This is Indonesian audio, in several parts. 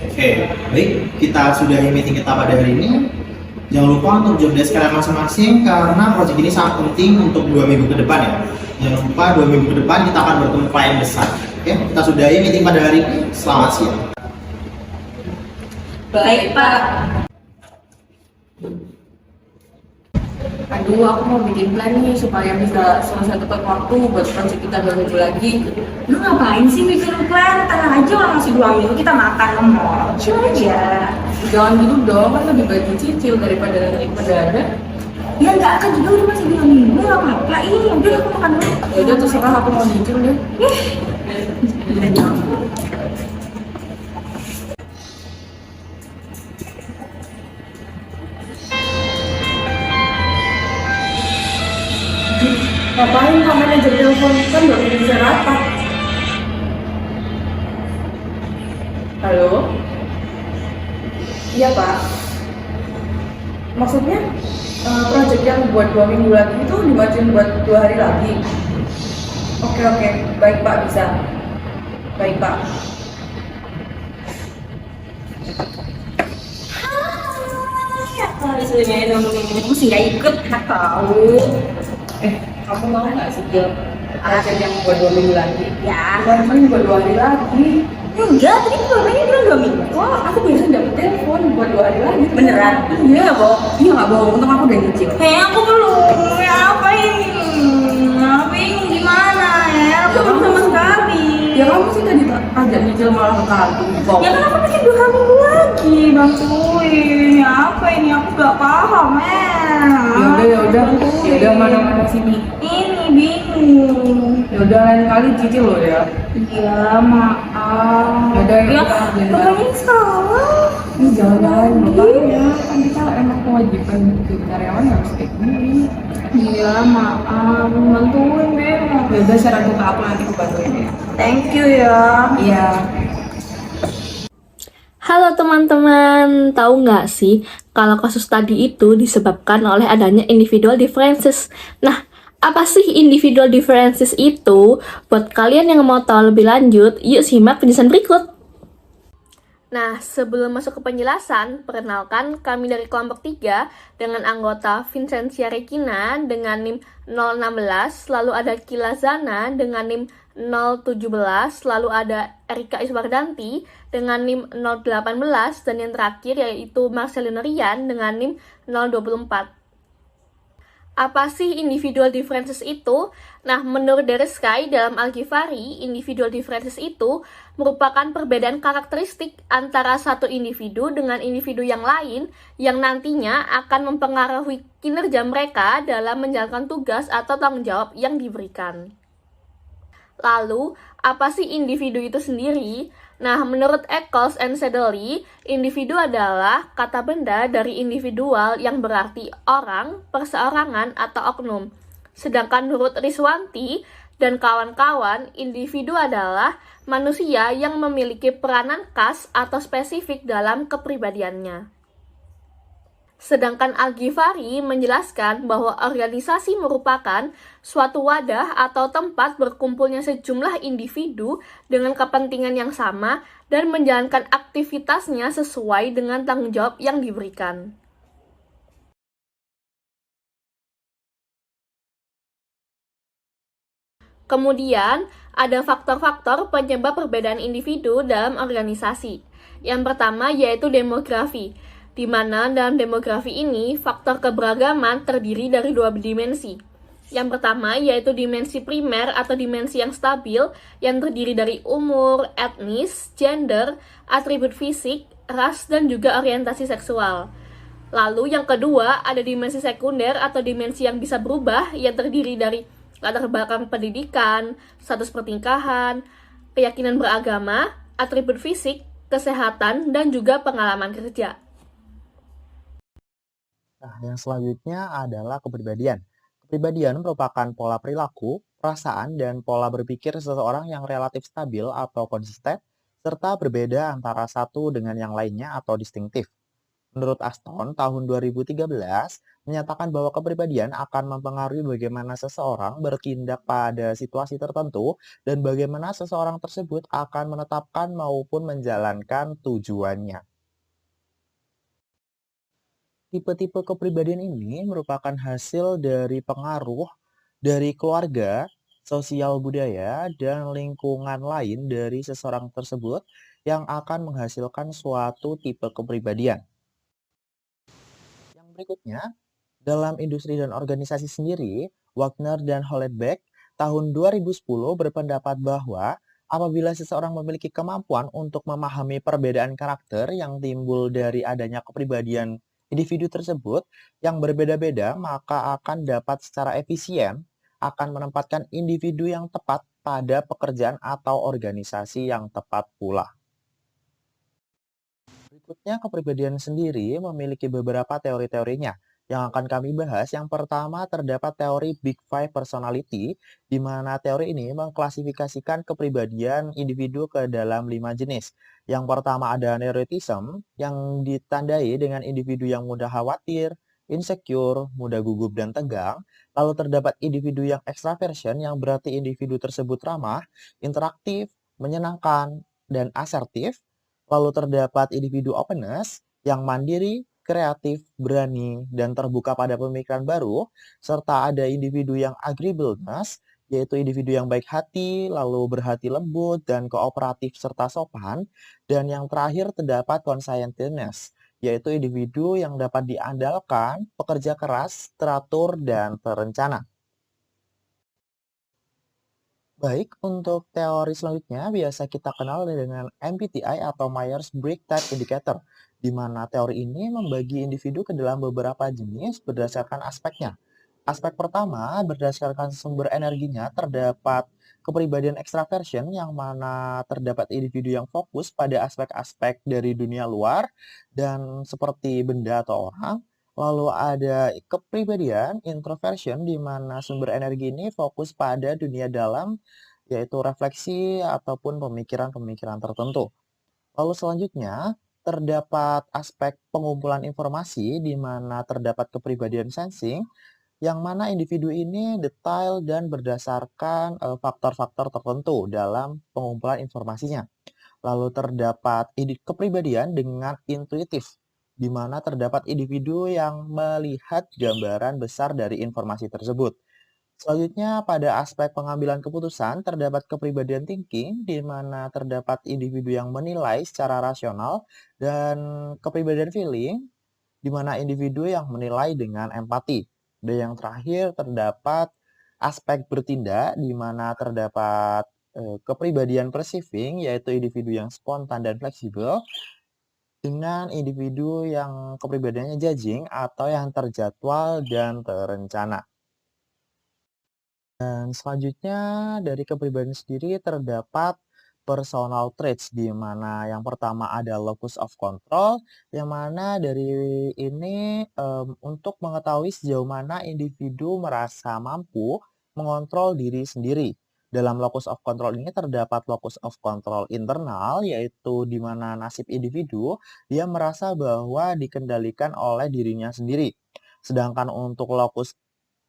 Oke, baik. Kita sudahi meeting kita pada hari ini. Jangan lupa untuk job desk kalian masing-masing karena proyek ini sangat penting untuk 2 minggu ke depan ya. Jangan lupa 2 minggu ke depan kita akan bertemu klien besar. Oke, kita sudahi meeting pada hari ini. Selamat siang. Baik, Pak. Aduh, aku mau bikin plan nih supaya bisa selesai tepat waktu buat project kita 2 minggu lagi. Lu ngapain sih bikin plan? Tenang aja, orang masih 2 minggu kita makan lemon. Chill aja. Jangan gitu dong, kan lebih baik dicicil daripada ada. Ya enggak, kan juga udah masih 2 minggu, gak apa-apa. Udah aku makan dulu. Ya udah terserah, aku mau nyicil deh. Ngapain Pak manajer telepon? Kan baru bisa rapat. Halo? Iya, Pak. Maksudnya project yang buat 2 minggu lagi itu dimajuin buat 2 hari lagi. Oke, baik Pak, bisa. Baik Pak. Kalau disuruhnya ngomongin ini sih nggak ikut, nggak tahu. Kamu mau nggak sih Gil? Project yang buat 2 minggu lagi? Ya, Dimajuin buat 2 hari lagi. enggak. Tadi programnya bilang 2 minggu. Wah, aku biasa dapet telepon buat 2 hari lagi. Beneran? Iya, nggak bohong. Iya, nggak bohong. Untung aku udah nyicil. Aku belum. Ya apa ini? Apa ini gimana ya? Aku belum sama sekali. Ya kamu sih tadi ajak nyicil malah ke kantin. Ya kan aku masih 2 minggu lagi, bantuin. Ya apa ini? Aku gak paham, Ya udah mana sini. Ini bingung. Ya udah lain kali cicil loh ya. Ya maaf. Yaudah, Ya, kita makanya salah. Ini jangan makanya kan kita emang kewajiban jadi karyawan ya harus kayak gini. Iya maaf, bantuin deh. Ya udah syarat ke aku nanti aku bantuin ya. Thank you ya. Iya. Halo teman-teman, tahu nggak sih kalau kasus tadi itu disebabkan oleh adanya individual differences? Nah, apa sih individual differences itu? Buat kalian yang mau tahu lebih lanjut, yuk simak penjelasan berikut. Nah, sebelum masuk ke penjelasan, perkenalkan kami dari kelompok 3 dengan anggota Vincentia Regina dengan NIM 016, lalu ada Kilazana dengan NIM 017, lalu ada Erika Iswardanti dengan NIM 018, dan yang terakhir yaitu Marcelino Rian dengan NIM 024. Apa sih individual differences itu? Nah, menurut Dereskai dalam Al-Ghifari, individual differences itu merupakan perbedaan karakteristik antara satu individu dengan individu yang lain yang nantinya akan mempengaruhi kinerja mereka dalam menjalankan tugas atau tanggung jawab yang diberikan. Lalu, apa sih individu itu sendiri? Nah, menurut Eccles and Sedley, individu adalah kata benda dari individual yang berarti orang, perseorangan, atau oknum. Sedangkan menurut Riswanti dan kawan-kawan, individu adalah manusia yang memiliki peranan khas atau spesifik dalam kepribadiannya. Sedangkan Al-Ghifari menjelaskan bahwa organisasi merupakan suatu wadah atau tempat berkumpulnya sejumlah individu dengan kepentingan yang sama dan menjalankan aktivitasnya sesuai dengan tanggung jawab yang diberikan. Kemudian, ada faktor-faktor penyebab perbedaan individu dalam organisasi. Yang pertama yaitu demografi, di mana dalam demografi ini faktor keberagaman terdiri dari 2 dimensi. Yang pertama yaitu dimensi primer atau dimensi yang stabil yang terdiri dari umur, etnis, gender, atribut fisik, ras, dan juga orientasi seksual. Lalu yang kedua ada dimensi sekunder atau dimensi yang bisa berubah yang terdiri dari latar belakang pendidikan, status pertingkahan, keyakinan beragama, atribut fisik, kesehatan, dan juga pengalaman kerja. Nah, yang selanjutnya adalah kepribadian. Kepribadian merupakan pola perilaku, perasaan, dan pola berpikir seseorang yang relatif stabil atau konsisten, serta berbeda antara satu dengan yang lainnya atau distintif. Menurut Aston, tahun 2013 menyatakan bahwa kepribadian akan mempengaruhi bagaimana seseorang bertindak pada situasi tertentu dan bagaimana seseorang tersebut akan menetapkan maupun menjalankan tujuannya. Tipe-tipe kepribadian ini merupakan hasil dari pengaruh dari keluarga, sosial budaya, dan lingkungan lain dari seseorang tersebut yang akan menghasilkan suatu tipe kepribadian. Yang berikutnya, dalam industri dan organisasi sendiri, Wagner dan Hollenbeck tahun 2010 berpendapat bahwa apabila seseorang memiliki kemampuan untuk memahami perbedaan karakter yang timbul dari adanya kepribadian individu tersebut yang berbeda-beda, maka akan dapat secara efisien akan menempatkan individu yang tepat pada pekerjaan atau organisasi yang tepat pula. Berikutnya, kepribadian sendiri memiliki beberapa teori-teorinya yang akan kami bahas. Yang pertama, terdapat teori Big Five Personality, di mana teori ini mengklasifikasikan kepribadian individu ke dalam 5 jenis. Yang pertama ada neuroticism, yang ditandai dengan individu yang mudah khawatir, insecure, mudah gugup dan tegang. Lalu terdapat individu yang extraversion, yang berarti individu tersebut ramah, interaktif, menyenangkan, dan asertif. Lalu terdapat individu openness yang mandiri, kreatif, berani, dan terbuka pada pemikiran baru, serta ada individu yang agreeableness, yaitu individu yang baik hati, lalu berhati lembut, dan kooperatif serta sopan. Dan yang terakhir terdapat conscientiousness, yaitu individu yang dapat diandalkan, pekerja keras, teratur, dan terencana. Baik, untuk teori selanjutnya biasa kita kenal dengan MBTI atau Myers-Briggs Type Indicator, di mana teori ini membagi individu ke dalam beberapa jenis berdasarkan aspeknya. Aspek pertama, berdasarkan sumber energinya, terdapat kepribadian extraversion, yang mana terdapat individu yang fokus pada aspek-aspek dari dunia luar dan seperti benda atau orang. Lalu ada kepribadian introversion, di mana sumber energi ini fokus pada dunia dalam, yaitu refleksi ataupun pemikiran-pemikiran tertentu. Lalu selanjutnya, terdapat aspek pengumpulan informasi, di mana terdapat kepribadian sensing, yang mana individu ini detail dan berdasarkan faktor-faktor tertentu dalam pengumpulan informasinya. Lalu terdapat kepribadian dengan intuitif, di mana terdapat individu yang melihat gambaran besar dari informasi tersebut. Selanjutnya, pada aspek pengambilan keputusan, terdapat kepribadian thinking, di mana terdapat individu yang menilai secara rasional, dan kepribadian feeling, di mana individu yang menilai dengan empati. Dan yang terakhir, terdapat aspek bertindak, di mana terdapat kepribadian perceiving, yaitu individu yang spontan dan fleksibel, dengan individu yang kepribadiannya judging atau yang terjadwal dan terencana. Dan selanjutnya dari kepribadian sendiri terdapat personal traits, di mana yang pertama ada locus of control, yang mana dari ini untuk mengetahui sejauh mana individu merasa mampu mengontrol diri sendiri. Dalam locus of control ini terdapat locus of control internal, yaitu di mana nasib individu dia merasa bahwa dikendalikan oleh dirinya sendiri. Sedangkan untuk locus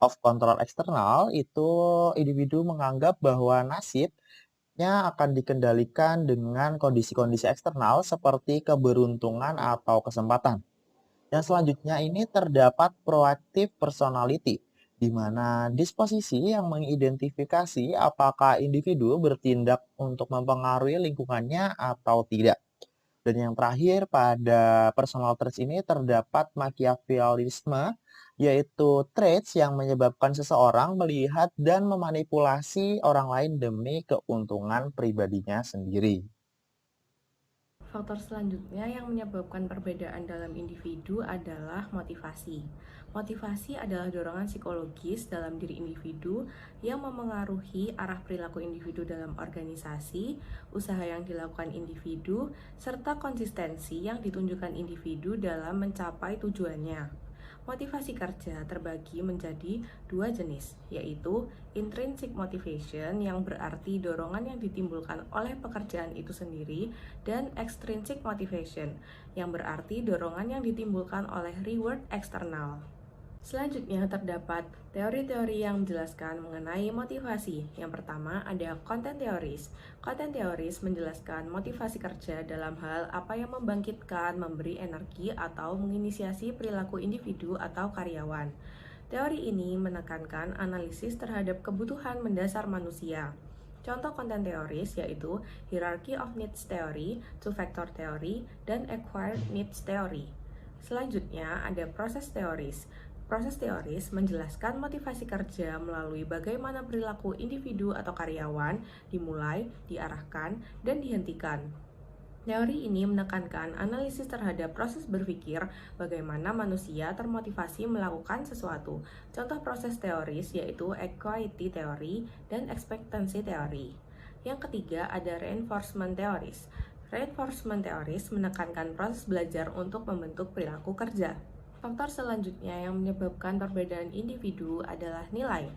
of control eksternal itu individu menganggap bahwa nasibnya akan dikendalikan dengan kondisi-kondisi eksternal seperti keberuntungan atau kesempatan. Yang selanjutnya ini terdapat proactive personality, di mana disposisi yang mengidentifikasi apakah individu bertindak untuk mempengaruhi lingkungannya atau tidak. Dan yang terakhir pada personal traits ini terdapat Machiavellianisme, yaitu traits yang menyebabkan seseorang melihat dan memanipulasi orang lain demi keuntungan pribadinya sendiri. Faktor selanjutnya yang menyebabkan perbedaan dalam individu adalah motivasi. Motivasi adalah dorongan psikologis dalam diri individu yang memengaruhi arah perilaku individu dalam organisasi, usaha yang dilakukan individu, serta konsistensi yang ditunjukkan individu dalam mencapai tujuannya. Motivasi kerja terbagi menjadi dua jenis, yaitu intrinsic motivation yang berarti dorongan yang ditimbulkan oleh pekerjaan itu sendiri, dan extrinsic motivation yang berarti dorongan yang ditimbulkan oleh reward eksternal. Selanjutnya terdapat teori-teori yang menjelaskan mengenai motivasi. Yang pertama ada content theories. Content theories menjelaskan motivasi kerja dalam hal apa yang membangkitkan, memberi energi, atau menginisiasi perilaku individu atau karyawan. Teori ini menekankan analisis terhadap kebutuhan mendasar manusia. Contoh content theories yaitu hierarchy of needs theory, two-factor theory, dan acquired needs theory. Selanjutnya ada proses theories. Proses teoris menjelaskan motivasi kerja melalui bagaimana perilaku individu atau karyawan dimulai, diarahkan, dan dihentikan. Teori ini menekankan analisis terhadap proses berpikir bagaimana manusia termotivasi melakukan sesuatu. Contoh proses teoris yaitu equity theory dan expectancy theory. Yang ketiga ada reinforcement theories. Reinforcement theories menekankan proses belajar untuk membentuk perilaku kerja. Faktor selanjutnya yang menyebabkan perbedaan individu adalah nilai.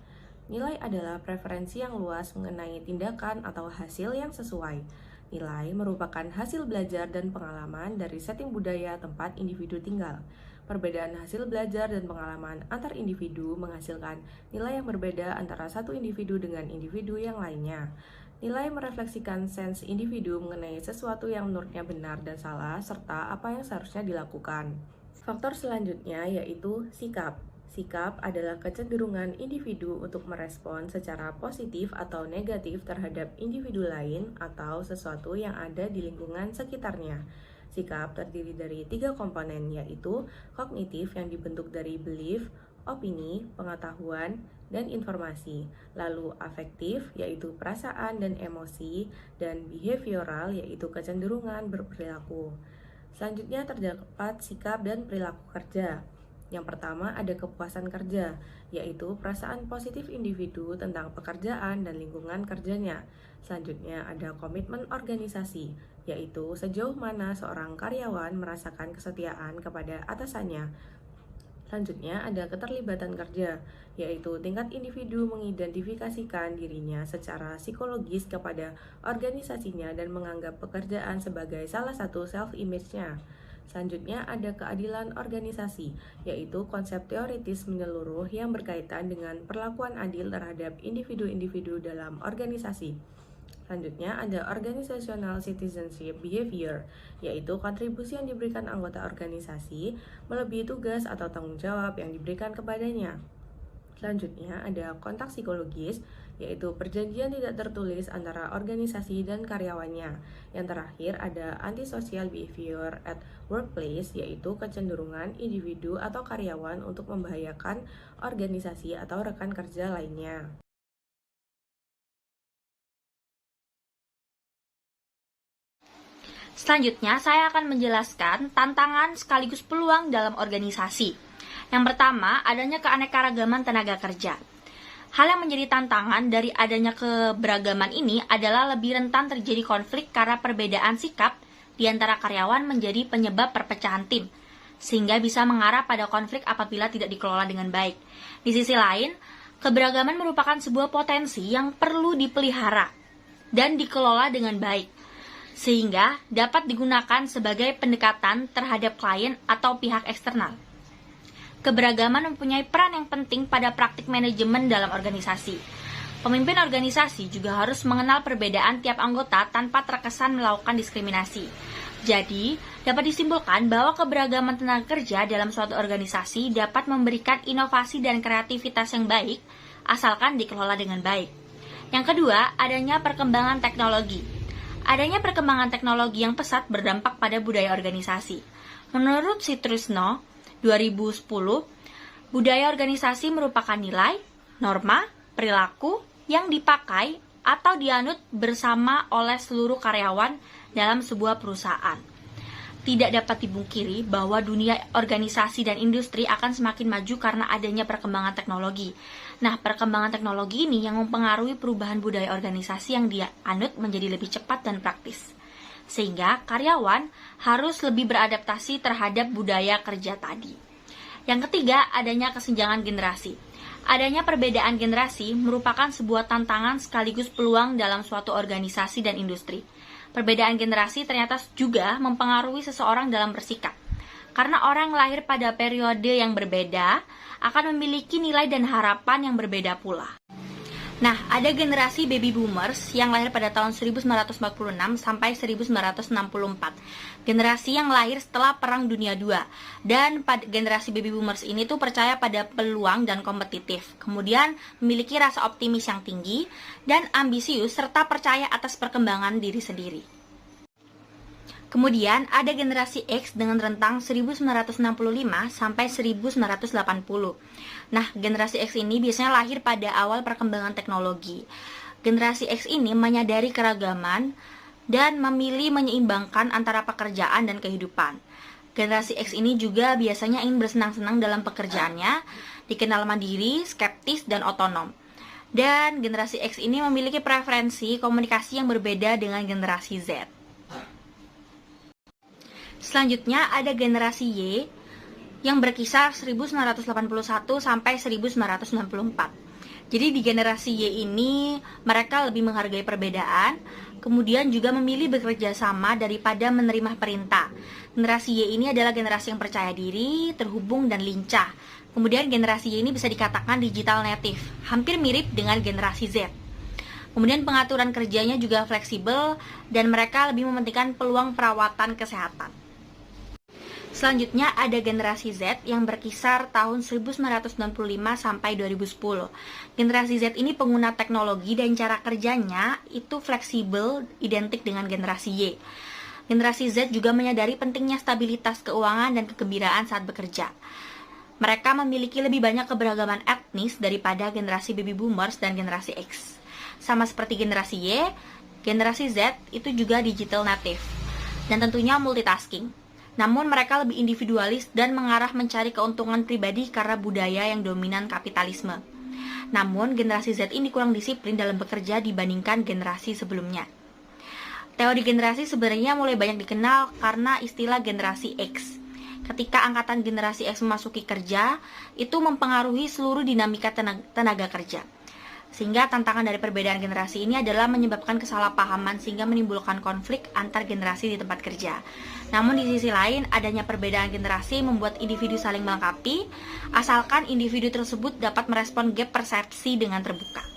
Nilai adalah preferensi yang luas mengenai tindakan atau hasil yang sesuai. Nilai merupakan hasil belajar dan pengalaman dari setting budaya tempat individu tinggal. Perbedaan hasil belajar dan pengalaman antar individu menghasilkan nilai yang berbeda antara satu individu dengan individu yang lainnya. Nilai merefleksikan sense individu mengenai sesuatu yang menurutnya benar dan salah, serta apa yang seharusnya dilakukan. Faktor selanjutnya yaitu sikap. Sikap adalah kecenderungan individu untuk merespon secara positif atau negatif terhadap individu lain atau sesuatu yang ada di lingkungan sekitarnya. Sikap terdiri dari 3 komponen yaitu kognitif yang dibentuk dari belief, opini, pengetahuan, dan informasi. Lalu afektif yaitu perasaan dan emosi, dan behavioral yaitu kecenderungan berperilaku. Selanjutnya terdapat sikap dan perilaku kerja. Yang pertama ada kepuasan kerja, yaitu perasaan positif individu tentang pekerjaan dan lingkungan kerjanya. Selanjutnya ada komitmen organisasi, yaitu sejauh mana seorang karyawan merasakan kesetiaan kepada atasannya. Selanjutnya ada keterlibatan kerja, yaitu tingkat individu mengidentifikasikan dirinya secara psikologis kepada organisasinya dan menganggap pekerjaan sebagai salah satu self-image-nya. Selanjutnya ada keadilan organisasi, yaitu konsep teoritis menyeluruh yang berkaitan dengan perlakuan adil terhadap individu-individu dalam organisasi. Selanjutnya ada organizational citizenship behavior, yaitu kontribusi yang diberikan anggota organisasi melebihi tugas atau tanggung jawab yang diberikan kepadanya. Selanjutnya ada kontak psikologis, yaitu perjanjian tidak tertulis antara organisasi dan karyawannya. Yang terakhir ada antisocial behavior at workplace, yaitu kecenderungan individu atau karyawan untuk membahayakan organisasi atau rekan kerja lainnya. Selanjutnya, saya akan menjelaskan tantangan sekaligus peluang dalam organisasi. Yang pertama, adanya keanekaragaman tenaga kerja. Hal yang menjadi tantangan dari adanya keberagaman ini adalah lebih rentan terjadi konflik karena perbedaan sikap di antara karyawan menjadi penyebab perpecahan tim, sehingga bisa mengarah pada konflik apabila tidak dikelola dengan baik. Di sisi lain, keberagaman merupakan sebuah potensi yang perlu dipelihara dan dikelola dengan baik, sehingga dapat digunakan sebagai pendekatan terhadap klien atau pihak eksternal. Keberagaman mempunyai peran yang penting pada praktik manajemen dalam organisasi. Pemimpin organisasi juga harus mengenal perbedaan tiap anggota tanpa terkesan melakukan diskriminasi. Jadi, dapat disimpulkan bahwa keberagaman tenaga kerja dalam suatu organisasi dapat memberikan inovasi dan kreativitas yang baik, asalkan dikelola dengan baik. Yang kedua, adanya perkembangan teknologi. Adanya perkembangan teknologi yang pesat berdampak pada budaya organisasi. Menurut Sutrisno, 2010, budaya organisasi merupakan nilai, norma, perilaku yang dipakai atau dianut bersama oleh seluruh karyawan dalam sebuah perusahaan. Tidak dapat dipungkiri bahwa dunia organisasi dan industri akan semakin maju karena adanya perkembangan teknologi. Nah, perkembangan teknologi ini yang mempengaruhi perubahan budaya organisasi yang dia anut menjadi lebih cepat dan praktis. Sehingga karyawan harus lebih beradaptasi terhadap budaya kerja tadi. Yang ketiga, adanya kesenjangan generasi. Adanya perbedaan generasi merupakan sebuah tantangan sekaligus peluang dalam suatu organisasi dan industri. Perbedaan generasi ternyata juga mempengaruhi seseorang dalam bersikap. Karena orang lahir pada periode yang berbeda akan memiliki nilai dan harapan yang berbeda pula. Nah, ada generasi baby boomers yang lahir pada tahun 1946 sampai 1964. Generasi yang lahir setelah Perang Dunia II. Dan pada generasi baby boomers ini tuh percaya pada peluang dan kompetitif. Kemudian memiliki rasa optimis yang tinggi dan ambisius serta percaya atas perkembangan diri sendiri. Kemudian ada generasi X dengan rentang 1965 sampai 1980. Nah, generasi X ini biasanya lahir pada awal perkembangan teknologi. Generasi X ini menyadari keragaman dan memilih menyeimbangkan antara pekerjaan dan kehidupan. Generasi X ini juga biasanya ingin bersenang-senang dalam pekerjaannya, dikenal mandiri, skeptis, dan otonom. Dan generasi X ini memiliki preferensi komunikasi yang berbeda dengan generasi Z. Selanjutnya ada generasi Y yang berkisar 1981 sampai 1994. Jadi di generasi Y ini mereka lebih menghargai perbedaan, kemudian juga memilih bekerja sama daripada menerima perintah. Generasi Y ini adalah generasi yang percaya diri, terhubung, dan lincah. Kemudian generasi Y ini bisa dikatakan digital native, hampir mirip dengan generasi Z. Kemudian pengaturan kerjanya juga fleksibel dan mereka lebih mementingkan peluang perawatan kesehatan. Selanjutnya ada generasi Z yang berkisar tahun 1995 sampai 2010. Generasi Z ini pengguna teknologi dan cara kerjanya itu fleksibel, identik dengan generasi Y. Generasi Z juga menyadari pentingnya stabilitas keuangan dan kegembiraan saat bekerja. Mereka memiliki lebih banyak keberagaman etnis daripada generasi baby boomers dan generasi X. Sama seperti generasi Y, generasi Z itu juga digital native dan tentunya multitasking. Namun mereka lebih individualis dan mengarah mencari keuntungan pribadi karena budaya yang dominan kapitalisme. Namun generasi Z ini kurang disiplin dalam bekerja dibandingkan generasi sebelumnya. Teori generasi sebenarnya mulai banyak dikenal karena istilah generasi X. Ketika angkatan generasi X memasuki kerja, itu mempengaruhi seluruh dinamika tenaga kerja. Sehingga tantangan dari perbedaan generasi ini adalah menyebabkan kesalahpahaman sehingga menimbulkan konflik antar generasi di tempat kerja. Namun di sisi lain, adanya perbedaan generasi membuat individu saling melengkapi, asalkan individu tersebut dapat merespon gap persepsi dengan terbuka.